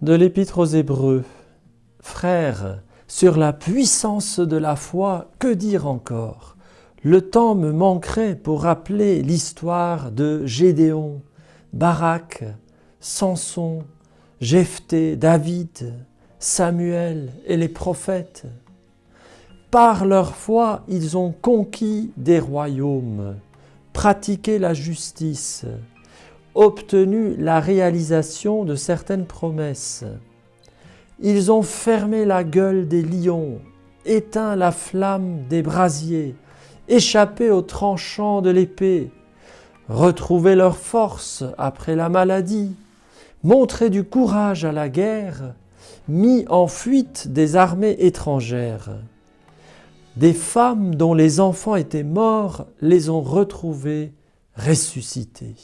de l'Épître aux Hébreux. Frères, sur la puissance de la foi, que dire encore? Le temps me manquerait pour rappeler l'histoire de Gédéon, Barak, Samson, Jephthé, David, Samuel et les prophètes. Par leur foi, ils ont conquis des royaumes, pratiqué la justice, obtenu la réalisation de certaines promesses. Ils ont fermé la gueule des lions, éteint la flamme des brasiers, échappé aux tranchants de l'épée, retrouvé leur force après la maladie, montré du courage à la guerre, mis en fuite des armées étrangères. Des femmes dont les enfants étaient morts les ont retrouvés ressuscités.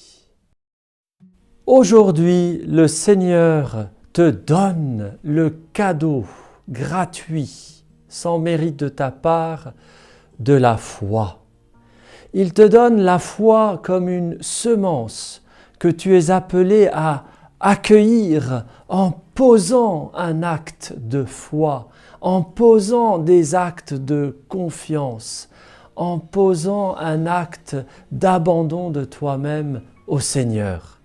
Aujourd'hui, le Seigneur te donne le cadeau gratuit, sans mérite de ta part, de la foi. Il te donne la foi comme une semence que tu es appelé à accueillir en posant un acte de foi, en posant des actes de confiance, en posant un acte d'abandon de toi-même au Seigneur.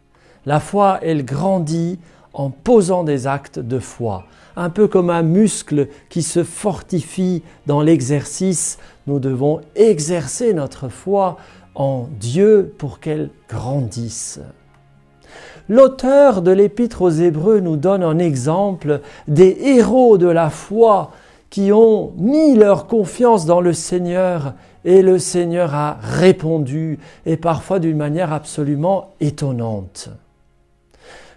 La foi, elle grandit en posant des actes de foi. Un peu comme un muscle qui se fortifie dans l'exercice, nous devons exercer notre foi en Dieu pour qu'elle grandisse. L'auteur de l'Épître aux Hébreux nous donne un exemple des héros de la foi qui ont mis leur confiance dans le Seigneur et le Seigneur a répondu et parfois d'une manière absolument étonnante.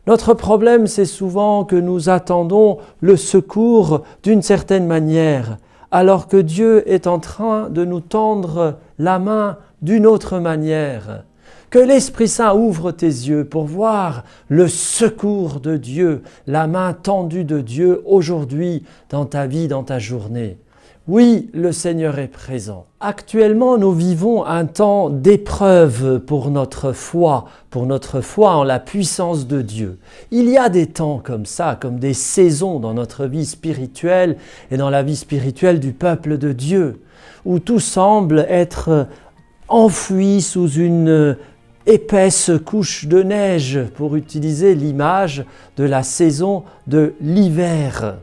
Notre problème, c'est souvent que nous attendons le secours d'une certaine manière, alors que Dieu est en train de nous tendre la main d'une autre manière. Que l'Esprit Saint ouvre tes yeux pour voir le secours de Dieu, la main tendue de Dieu aujourd'hui dans ta vie, dans ta journée. Oui, le Seigneur est présent. Actuellement, nous vivons un temps d'épreuve pour notre foi en la puissance de Dieu. Il y a des temps comme ça, comme des saisons dans notre vie spirituelle et dans la vie spirituelle du peuple de Dieu, où tout semble être enfoui sous une épaisse couche de neige, pour utiliser l'image de la saison de l'hiver.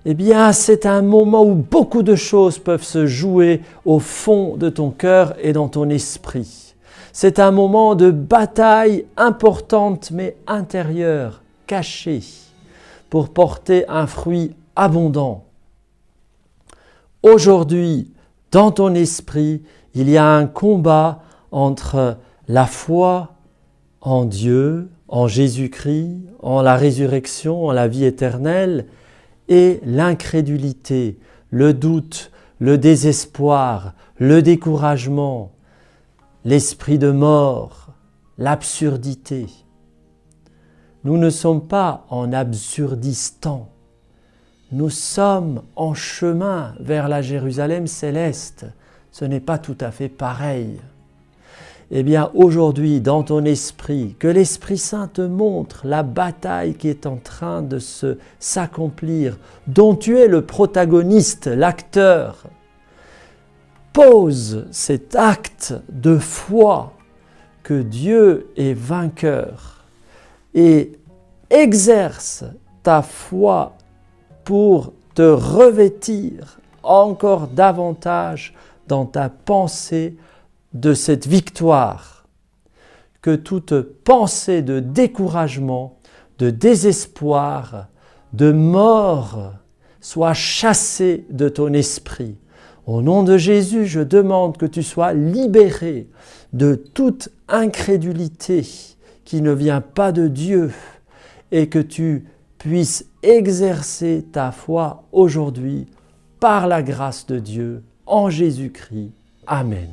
Eh bien, c'est un moment où beaucoup de choses peuvent se jouer au fond de ton cœur et dans ton esprit. C'est un moment de bataille importante mais intérieure, cachée, pour porter un fruit abondant. Aujourd'hui, dans ton esprit, il y a un combat entre la foi en Dieu, en Jésus-Christ, en la résurrection, en la vie éternelle, et l'incrédulité, le doute, le désespoir, le découragement, l'esprit de mort, l'absurdité. Nous ne sommes pas en Absurdistan, nous sommes en chemin vers la Jérusalem céleste. Ce n'est pas tout à fait pareil. Eh bien, aujourd'hui, dans ton esprit, que l'Esprit Saint te montre la bataille qui est en train de s'accomplir, dont tu es le protagoniste, l'acteur. Pose cet acte de foi que Dieu est vainqueur et exerce ta foi pour te revêtir encore davantage dans ta pensée de cette victoire, que toute pensée de découragement, de désespoir, de mort soit chassée de ton esprit. Au nom de Jésus, je demande que tu sois libéré de toute incrédulité qui ne vient pas de Dieu et que tu puisses exercer ta foi aujourd'hui par la grâce de Dieu en Jésus-Christ. Amen.